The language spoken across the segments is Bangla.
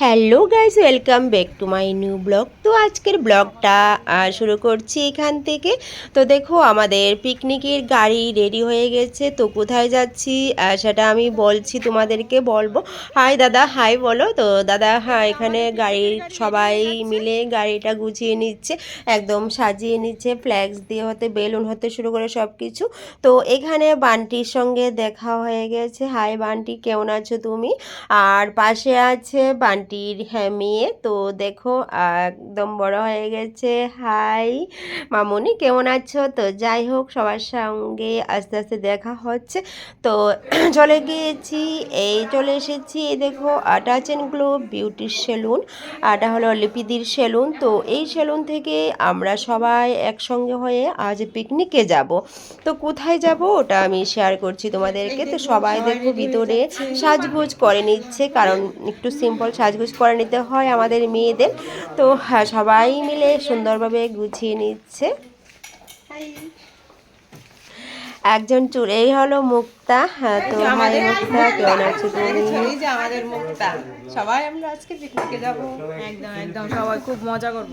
Hello guys, welcome back to my new blog. তো আজকের ব্লগটা শুরু করছি এখান থেকে। তো দেখো, আমাদের পিকনিকের গাড়ি রেডি হয়ে গেছে। তো কোথায় যাচ্ছি সেটা আমি বলছি, তোমাদেরকে বলবো। হাই দাদা, হাই বলো। তো দাদা, হ্যাঁ, এখানে গাড়ির সবাই মিলে গাড়িটা গুছিয়ে নিচ্ছে, একদম সাজিয়ে নিচ্ছে, ফ্ল্যাক্স দিয়ে হতে বেলুন হতে শুরু করে সব কিছু। তো এখানে বান্টির সঙ্গে দেখা হয়ে গেছে। হাই বান্টি, কেমন আছো তুমি? আর পাশে আছে বান্টির মেয়ে। তো দেখো, একদম বড় হয়ে গেছে। হাই মামুনি, কেমন আছো? তো যাই হোক, সবার সঙ্গে আস্তে আস্তে দেখা হচ্ছে। তো চলে গিয়েছি, চলে এসেছি। এই দেখো, Touch and Glow Beauty Salon. এটা হলো লিপিদির সেলুন। তো এই সেলুন থেকে আমরা সবাই একসঙ্গে হয়ে আজ পিকনিকে যাব। তো কোথায় যাব ওটা আমি শেয়ার করছি তোমাদেরকে। তো সবাই দেখো ভিতরে সাজগোজ করে নিচ্ছে, কারণ একটু সিম্পল সাজগোজ করে নিতে হয় আমাদের মেয়েদের। তো হ্যাঁ, সবাই মিলে সুন্দরভাবে গুছিয়ে নিচ্ছে। একজন এই হলো মুক্তা। হ্যাঁ, তো হাই মুক্তা, কেমন আছো তুমি? এই যে আমাদের মুক্তা, সবাই আমরা আজকে পিকনিকে যাব। একদম একদম সবাই খুব মজা করব।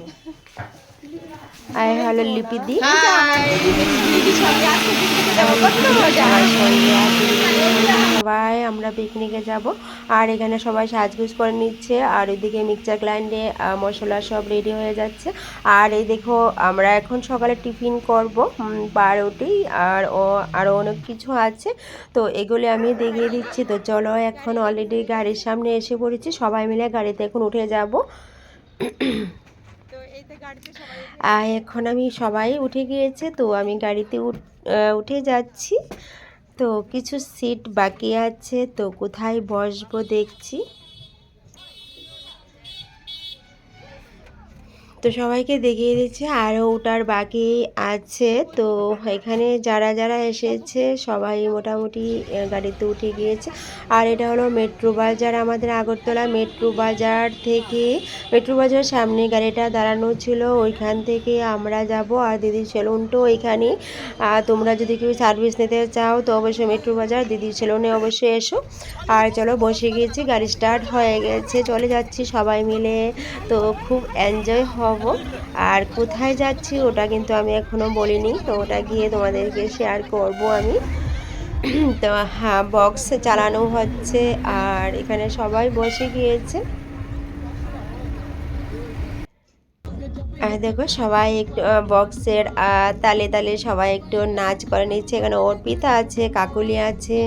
আর হলো লিপিদি। হাই, দিদির সঙ্গে আজকে পিকনিকে যাব, কত মজা। সবার সঙ্গে আছে দিদির সঙ্গে সবাই আমরা পিকনিকে যাব। আর এখানে সবাই সাজগোজ করে নিচ্ছে, আর ওইদিকে মিক্সচার গ্রাইন্ডে মশলা সব রেডি হয়ে যাচ্ছে। আর এই দেখো, আমরা এখন সকালে টিফিন করব, পাউরুটি আর আরও অনেক কিছু আছে। তো এগুলি আমি দেখিয়ে দিচ্ছি। তো চলো, এখন অলরেডি গাড়ির সামনে এসে পড়েছি, সবাই মিলে গাড়িতে এখন উঠে যাব। আর এখন আমি সবাই উঠে গিয়েছে, তো আমি গাড়িতে উঠে যাচ্ছি। তো কিছু সিট বাকি আছে, তো কোথায় বসবো দেখছি। তো সবাইকে দেখিয়ে দিচ্ছে, আরও ওটার বাকি আছে। তো এখানে যারা যারা এসেছে সবাই মোটামুটি গাড়িতে উঠে গিয়েছে। আর এটা হলো মেট্রো বাজার, আমাদের আগরতলা মেট্রো বাজার থেকে, মেট্রো বাজার সামনে গাড়িটা দাঁড়ানো ছিল, ওইখান থেকে আমরা যাব। আর দিদির সেলুনটাও ওইখানে। তোমরা যদি কেউ সার্ভিস নিতে চাও তো অবশ্যই মেট্রো বাজার দিদির সেলুনে অবশ্যই এসো। আর চলো, বসে গিয়েছি, গাড়ি স্টার্ট হয়ে গেছে, চলে যাচ্ছি সবাই মিলে। তো খুব এনজয় হব। আর কোথায় যাচ্ছি ওটা কিন্তু আমি এখনো বলিনি, তো ওটা গিয়ে তোমাদেরকে শেয়ার করব আমি। তো হ্যাঁ, বক্স চালানো হচ্ছে, আর এখানে সবাই বসে গিয়েছে। আর দেখো, সবাই একটু বক্সের তালে তালে সবাই একটু নাচ করে নিচ্ছে। এখানে অর্পিতা আছে, কাকুলি আছে,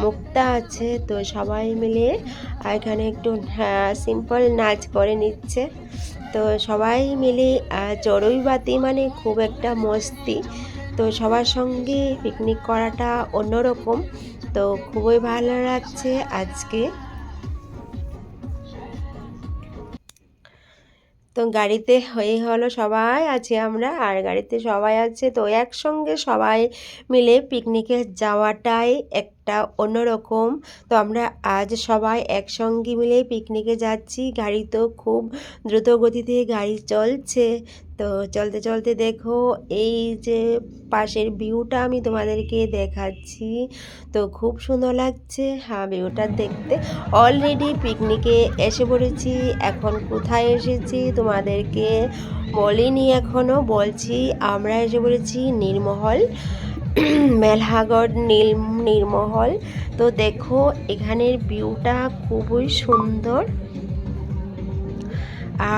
মুক্তা আছে। তো সবাই মিলে এখানে একটু সিম্পল নাচ করে নিচ্ছে। তো সবাই মিলে চড়ুই বাতি মানে খুব একটা মস্তি। তো সবার সঙ্গে পিকনিক করাটা অন্যরকম। তো খুবই ভালো লাগছে আজকে। তো গাড়িতে হয়ে হলো সবাই আছি আমরা, আর গাড়িতে সবাই আছে। তো একসঙ্গে সবাই মিলে পিকনিকে যাওয়াটাই একটা অন্যরকম। তো আমরা আজ সবাই একসঙ্গে মিলে পিকনিকে যাচ্ছি। গাড়ি তো খুব দ্রুত গতিতে গাড়ি চলছে। তো চলতে চলতে দেখো, এই যে পাশের ভিউটা আমি তোমাদেরকে দেখাচ্ছি। তো খুব সুন্দর লাগছে হ্যাঁ ভিউটা দেখতে। অলরেডি পিকনিকে এসে পড়েছি। এখন কোথায় এসেছি তোমাদেরকে বলিনি, এখনও বলছি। আমরা এসে পড়েছি নীরমহল, মেলহাগড় নীরমহল। তো দেখো, এখানের ভিউটা খুবই সুন্দর।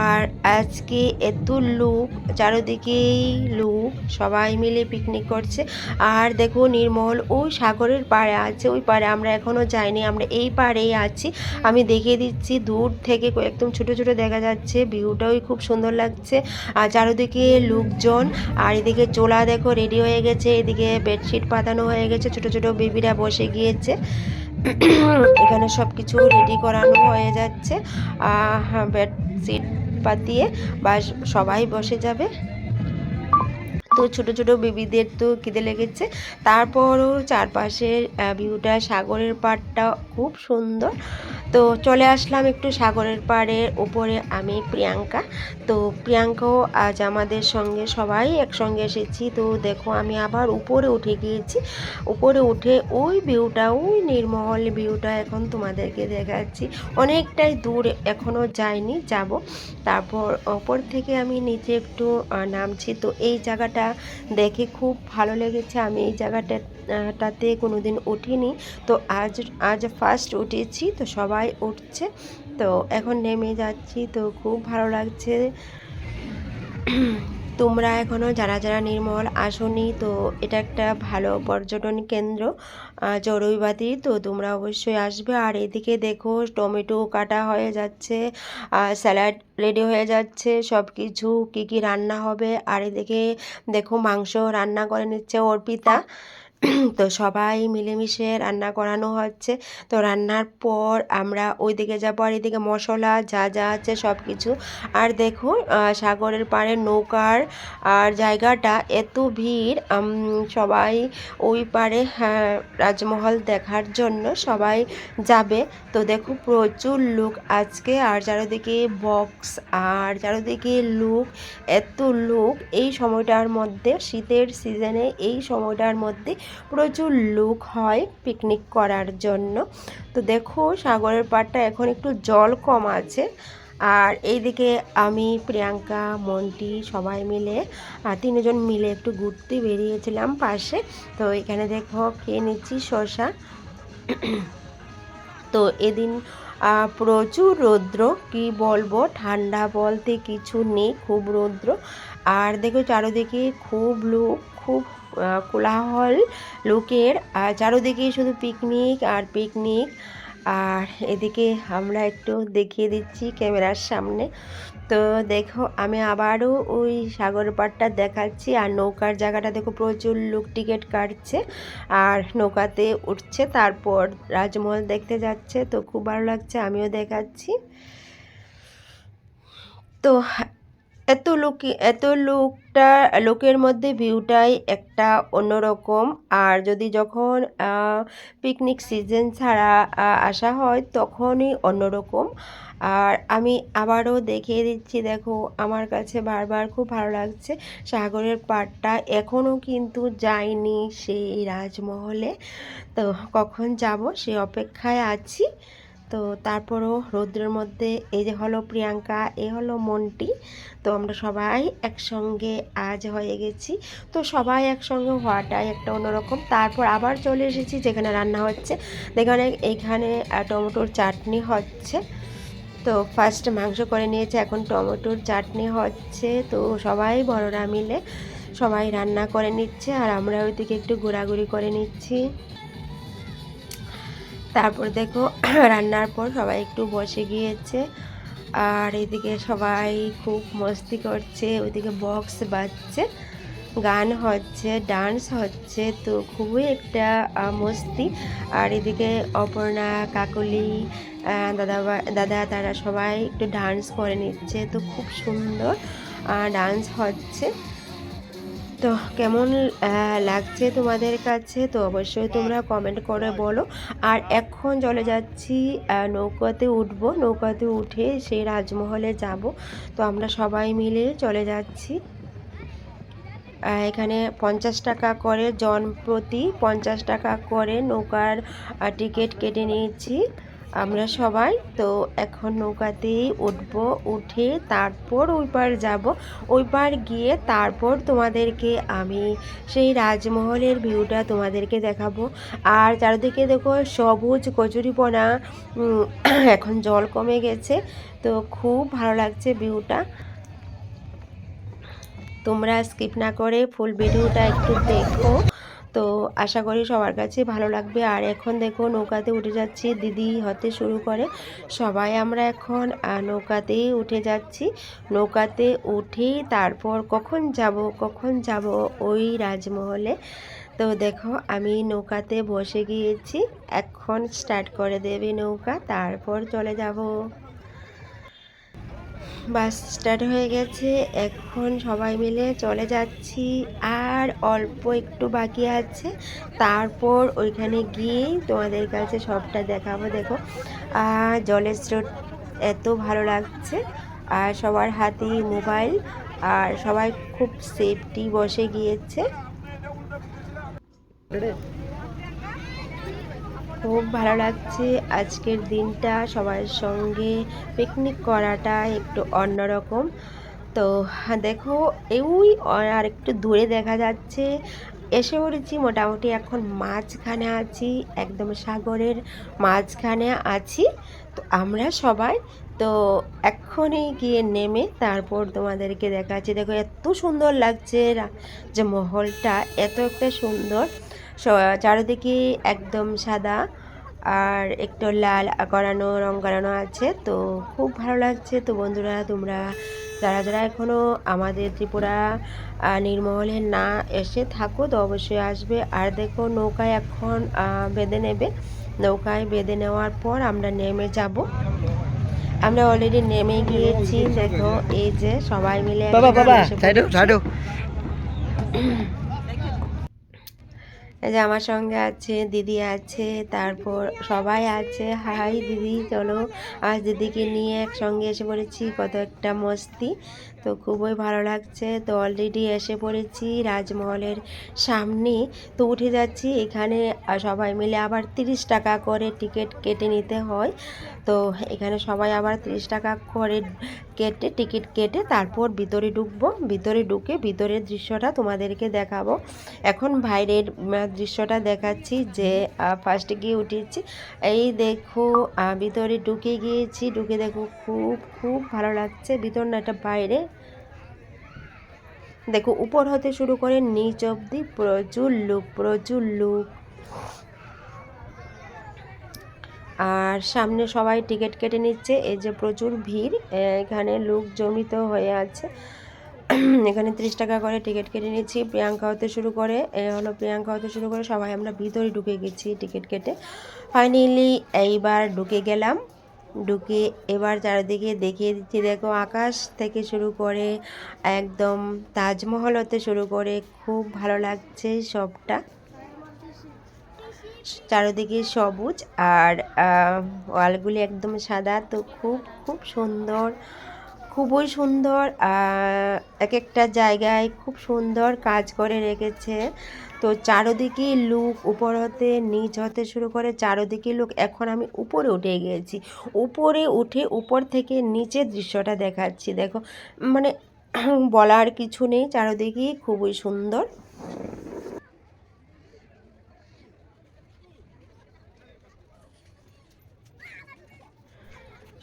আর আজকে এত লোক, চারিদিকেই লোক, সবাই মিলে পিকনিক করছে। আর দেখো, নীরমহল ওই সাগরের পাড়ে আছে, ওই পাড়ে আমরা এখনও যাইনি, আমরা এই পাড়েই আছি। আমি দেখিয়ে দিচ্ছি, দূর থেকে একদম ছোট ছোট দেখা যাচ্ছে, ভিউটাও খুব সুন্দর লাগছে। আর চারিদিকে লোকজন, আর এদিকে চোলা দেখো রেডি হয়ে গেছে, এদিকে বেডশিট পাতানো হয়ে গেছে, ছোট ছোট বেবিরা বসে গিয়েছে। এখানে সব কিছু রেডি করানো হয়ে যাচ্ছে। বেডশিট পাতিয়ে বা সবাই বসে যাবে। তো ছোট ছোট বেবিদের তো খিদে লেগেছে। তারপরও চারপাশের ভিউটা, সাগরের পাড়টা খুব সুন্দর। তো চলে আসলাম একটু সাগরের পাড়ের উপরে, আমি প্রিয়াঙ্কা। তো প্রিয়াঙ্কাও আজ আমাদের সঙ্গে, সবাই একসঙ্গে এসেছি। তো দেখো আমি আবার উপরে উঠে গিয়েছি। উপরে উঠে ওই ভিউটা, ওই নির্মল ভিউটা এখন তোমাদেরকে দেখাচ্ছি। অনেকটাই দূর, এখনও যাইনি, যাব। তারপর ওপর থেকে আমি নিচে একটু নামছি। তো এই জায়গাটা দেখে খুব ভালো লেগেছে। আমি এই জায়গাটাতে কোনোদিন উঠিনি, তো আজ ফার্স্ট উঠেছি। তো সবাই উঠছে, তো এখন নেমে যাচ্ছি। তো খুব ভালো লাগছে। তোমরা এখনও যারা যারা নির্মল আসোনি, তো এটা একটা ভালো পর্যটন কেন্দ্র চড়ুইবাতি। তো তোমরা অবশ্যই আসবে। আর এদিকে দেখো টমেটো কাটা হয়ে যাচ্ছে, স্যালাড রেডি হয়ে যাচ্ছে, সব কিছু কী কী রান্না হবে। আর এদিকে দেখো মাংস রান্না করে নিচ্ছে অর্পিতা। তো সবাই মিলেমিশে রান্না করানো হচ্ছে। তো রান্নার পর আমরা ওইদিকে যাবো, আর এদিকে মশলা যা যা আছে সব কিছু। আর দেখো সাগরের পাড়ে নৌকার আর জায়গাটা এত ভিড়, সবাই ওই পাড়ে রাজমহল দেখার জন্য সবাই যাবে। তো দেখো প্রচুর লোক আজকে, আর চারিদিকে বক্স, আর চারিদিকে লোক, এত লোক এই সময়টার মধ্যে, শীতের সিজনে এই সময়টার মধ্যে প্রচুর লোক হয় পিকনিক করার জন্য। তো দেখো সাগরের পাড়টা এখন একটু জল কম আছে। আর এইদিকে আমি, প্রিয়াঙ্কা, মন্টি সবাই মিলে, তিনজন মিলে একটু ঘুরতে বেরিয়েছিলাম পাশে। তো এখানে দেখো খেয়ে নিচ্ছি শসা। তো এদিন প্রচুর রৌদ্র, কি বলবো, ঠান্ডা বলতে কিছু নেই, খুব রৌদ্র। আর দেখো চারিদিকে খুব লোক, খুব কোলাহল লোকের, আর চারিদিকে শুধু পিকনিক আর পিকনিক। আর এদিকে আমরা একটু দেখিয়ে দিচ্ছি ক্যামেরার সামনে। তো দেখো আমি আবারও ওই সাগর পাড়টা দেখাচ্ছি। আর নৌকার জায়গাটা দেখো, প্রচুর লোক টিকিট কাটছে আর নৌকাতে উঠছে, তারপর রাজমহল দেখতে যাচ্ছে। তো খুব ভালো লাগছে, আমিও দেখাচ্ছি। তো এত লোকের মধ্যে ভিউটাই একটা অন্যরকম। আর যদি যখন পিকনিক সিজন ছাড়া আসা হয় তখনই অন্যরকম। আর আমি আবারও দেখিয়ে দিচ্ছি, দেখো আমার কাছে বারবার খুব ভালো লাগছে সাগরের পাড়টা। এখনও কিন্তু যাইনি সেই রাজমহলে, তো কখন যাব সেই অপেক্ষায় আছি। তো তারপরও রৌদ্রের মধ্যে, এই যে হলো প্রিয়াঙ্কা, এ হলো মন্টি। তো আমরা সবাই একসঙ্গে আজ হয়ে গেছি। তো সবাই একসঙ্গে হওয়াটাই একটা অন্যরকম। তারপর আবার চলে এসেছি যেখানে রান্না হচ্ছে। এখানে টমেটোর চাটনি হচ্ছে। তো ফার্স্ট মাংস করে নিয়েছে, এখন টমেটোর চাটনি হচ্ছে। তো সবাই বড়রা মিলে সবাই রান্না করে নিচ্ছে, আর আমরা ওইদিকে একটু ঘোরাঘুরি করে নিচ্ছি। তারপর দেখো রান্নার পর সবাই একটু বসে গিয়েছে, আর এদিকে সবাই খুব মস্তি করছে, ওইদিকে বক্স বাজছে, গান হচ্ছে, ডান্স হচ্ছে। তো খুবই একটা মস্তি। আর এদিকে অপর্ণা, কাকলি, দাদা তারা সবাই একটু ডান্স করে নিচ্ছে। তো খুব সুন্দর ডান্স হচ্ছে। তো কেমন লাগছে তোমাদের কাছে, তো অবশ্যই তোমরা কমেন্ট করে বলো। আর এখন চলে যাচ্ছি, নৌকাতে উঠবো, নৌকাতে উঠে সেই রাজমহলে যাব। তো আমরা সবাই মিলে চলে যাচ্ছি। এখানে 50 টাকা করে, জন প্রতি 50 টাকা করে নৌকার টিকিট কেটে নিয়েছি আমরা সবাই। তো এখন নৌকাতেই উঠবো, উঠে তারপর ওই পার যাব। ওই পার গিয়ে তারপর তোমাদেরকে আমি সেই রাজমহলের ভিউটা তোমাদেরকে দেখাবো। আর চারিদিকে দেখো সবুজ কচুরিপানা, এখন জল কমে গেছে। তো খুব ভালো লাগছে ভিউটা। তোমরা স্কিপ না করে ফুল ভিডিওটা একটু দেখো, তো আশা করি সবার কাছে ভালো লাগবে। আর এখন দেখো নৌকাতে উঠে যাচ্ছি, দিদি হতে শুরু করে সবাই আমরা এখন নৌকাতেই উঠে যাচ্ছি। নৌকাতে উঠেই তারপর কখন যাব ওই রাজমহলে। তো দেখো আমি নৌকাতে বসে গিয়েছি, এখন স্টার্ট করে দেবে নৌকা, তারপর চলে যাব। বাস স্টার্ট হয়ে গেছে, এখন সবাই মিলে চলে যাচ্ছি। আর অল্প একটু বাকি আছে, তারপর ওইখানে গিয়েই তোমাদের কাছে সবটা দেখাবো। দেখো জলের স্রোত এত ভালো লাগছে, আর সবার হাতেই মোবাইল, আর সবাই খুব সেফটি বসে গিয়েছে। খুব ভালো লাগছে আজকের দিনটা, সবার সঙ্গে পিকনিক করাটা একটু অন্যরকম। তো দেখো ওই আর একটু দূরে দেখা যাচ্ছে, এসে পড়েছি মোটামুটি এখন মাঝখানে আছি, একদম সাগরের মাঝখানে আছি। তো আমরা সবাই তো এক্ষুনি গিয়ে নেমে তারপর তোমাদেরকে দেখাচ্ছি। দেখো এত সুন্দর লাগছে যে মহলটা, এত একটা সুন্দর, চারিদিকে একদম সাদা আর একটু লাল করানো, রং করানো আছে। তো খুব ভালো লাগছে। তো বন্ধুরা, তোমরা যারা যারা এখনও আমাদের ত্রিপুরা নীরমহলে না এসে থাকো তো অবশ্যই আসবে। আর দেখো নৌকায় এখন বেঁধে নেবে, নৌকায় বেঁধে নেওয়ার পর আমরা নেমে যাব। আমরা অলরেডি নেমে গিয়েছি। দেখো এই যে সবাই মিলে এই যে আমার সঙ্গে আছে দিদি আছে, তারপর সবাই আছে। হাই দিদি, চলো আজ দিদিকে নিয়ে একসঙ্গে এসে পড়েছি, কত একটা মস্তি। তো খুবই ভালো লাগছে। তো অলরেডি এসে পড়েছি রাজমহলের সামনে। তো উঠে যাচ্ছি, এখানে সবাই মিলে আবার 30 টাকা করে টিকিট কেটে নিতে হয়। তো এখানে সবাই আবার 30 টাকা করে কেটে টিকিট কেটে তারপর ভিতরে ঢুকবো। ভিতরে ঢুকে ভিতরের দৃশ্যটা তোমাদেরকে দেখাবো। এখন বাইরের দৃশ্যটা দেখাচ্ছি, যে ফার্স্টে গিয়ে উঠেছি, এই দেখো ভিতরে ঢুকে গিয়েছি। ঢুকে দেখো খুব খুব ভালো লাগছে। ভিতর না, এটা বাইরে। দেখো উপর হতে শুরু করে নিচ অবধি প্রচুর লোক, প্রচুর লোক। আর সামনে সবাই টিকিট কেটে নিচ্ছে। এই যে প্রচুর ভিড়, এখানে লোক জমিত হয়ে আছে। এখানে 30 টাকা করে টিকিট কেটে নিচ্ছি। প্রিয়াঙ্কা হতে শুরু করে প্রিয়াঙ্কা হতে শুরু করে সবাই আমরা ভিতরে ঢুকে গেছি টিকিট কেটে। ফাইনালি এইবার ঢুকে গেলাম। ঢুকে এবার চারিদিকে দেখিয়ে দিচ্ছি। দেখো আকাশ থেকে শুরু করে একদম তাজমহল হতে শুরু করে খুব ভালো লাগছে সবটা। চারিদিকে সবুজ আর ওয়ালগুলি একদম সাদা। তো খুব খুব সুন্দর, খুবই সুন্দর। এক একটা জায়গায় খুব সুন্দর কাজ করে রেখেছে। তো চারদিকে লোক, উপর হতে নিচ হতে শুরু করে চারদিকে লোক। এখন আমি উপরে উঠে গিয়েছি, উপরে উঠে উপর থেকে নিচের দৃশ্যটা দেখাচ্ছি। দেখো মানে বলার কিছু নেই, চারদিকেই খুবই সুন্দর।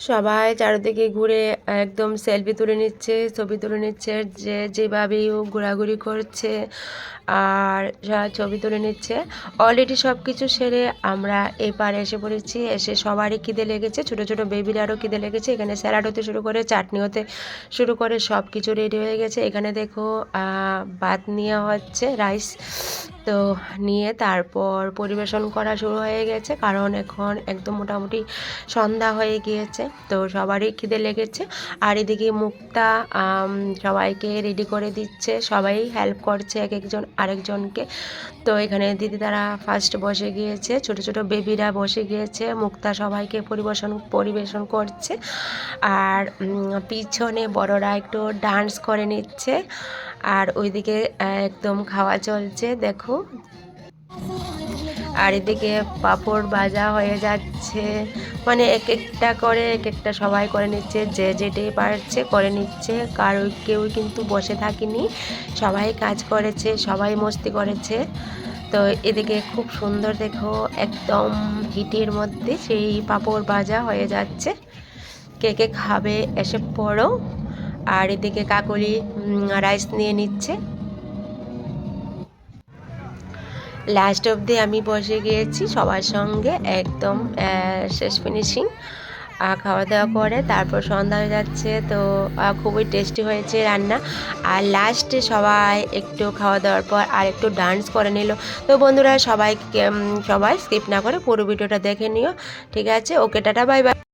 সবাই চারিদিকে ঘুরে একদম সেলফি তুলে নিচ্ছে, ছবি তুলে নিচ্ছে, যে যেভাবেই হোক ঘোরাঘুরি করছে আর ছবি তুলে নিচ্ছে। অলরেডি সব কিছু সেরে আমরা এপারে এসে পড়েছি। এসে সবারই খিদে লেগেছে, ছোটো ছোটো বেবিরারও খিদে লেগেছে। এখানে স্যালাড হতে শুরু করে চাটনি হতে শুরু করে সব কিছু রেডি হয়ে গেছে। এখানে দেখো ভাত নেওয়া হচ্ছে, রাইস। তো নিয়ে তারপর পরিবেশন করা শুরু হয়ে গেছে, কারণ এখন একদম মোটামুটি সন্ধ্যা হয়ে গিয়েছে। তো সবারই খিদে লেগেছে। আর এদিকে মুক্তা সবাইকে রেডি করে দিচ্ছে, সবাই হেল্প করছে এক একজন আরেকজনকে। তো এখানে দিদি তারা ফার্স্ট বসে গিয়েছে, ছোট ছোট বেবিরা বসে গিয়েছে, মুক্তা সবাইকে পরিবেশন করছে। আর পিছনে বড়রা একটু ডান্স করে নিচ্ছে। আর ওইদিকে একদম খাওয়া চলছে দেখো। আর এদিকে পাঁপড় ভাজা হয়ে যাচ্ছে, মানে এক একটা করে এক একটা সবাই করে নিচ্ছে, যে যেটাই পারছে করে নিচ্ছে। কেউ কিন্তু বসে থাকেনি, সবাই কাজ করেছে, সবাই মস্তি করেছে। তো এদিকে খুব সুন্দর দেখো, একদম হিটের মধ্যে সেই পাঁপড় ভাজা হয়ে যাচ্ছে। কে কে খাবে এসে পড়ো। আর এদিকে কাকলি রাইস নিয়ে নিচ্ছে। লাস্ট অবধি আমি বসে গিয়েছি সবার সঙ্গে, একদম শেষ ফিনিশিং খাওয়া দাওয়া করে তারপর সন্ধ্যা হয়ে যাচ্ছে। তো খুবই টেস্টি হয়েছে রান্না। আর লাস্টে সবাই একটু খাওয়া দাওয়ার পর আর একটু ডান্স করে নিল। তো বন্ধুরা সবাই স্কিপ না করে পুরো ভিডিওটা দেখে নিও, ঠিক আছে? ওকে, টাটা, বাই বাই।